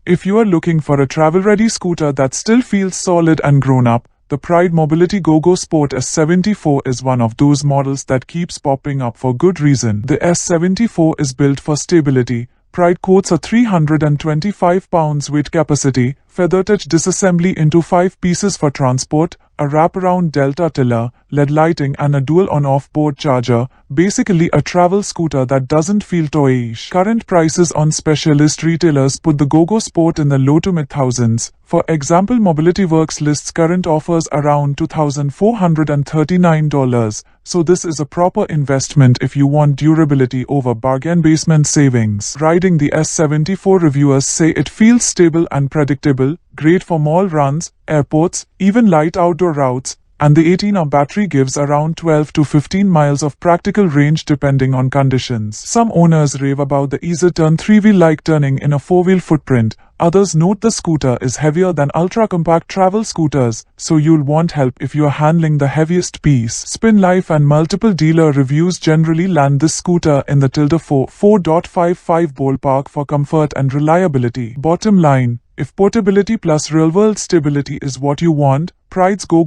If you are looking for a travel-ready scooter that still feels solid and grown-up, the Pride Mobility Go Sport S74 is one of those models that keeps popping up for good reason. The S74 is built for stability. Pride quotes a 325 pounds weight capacity, feather-touch disassembly into 5 pieces for transport, a wraparound delta tiller, LED lighting and a dual on-off board charger, basically a travel scooter that doesn't feel toyish. Current prices on specialist retailers put the Go Sport in the low to mid-thousands. For example, MobilityWorks lists current offers around $2,439, so this is a proper investment if you want durability over bargain basement savings. Riding the S74, reviewers say it feels stable and predictable, great for mall runs, airports, even light outdoor routes, and the 18-hour battery gives around 12 to 15 miles of practical range depending on conditions. Some owners rave about the easy-turn 3-wheel-like turning in a 4-wheel footprint. Others note the scooter is heavier than ultra-compact travel scooters, so you'll want help if you're handling the heaviest piece. Spin Life and multiple dealer reviews generally land this scooter in the -4.55 ballpark for comfort and reliability. Bottom line, if portability plus real-world stability is what you want, Pride's Go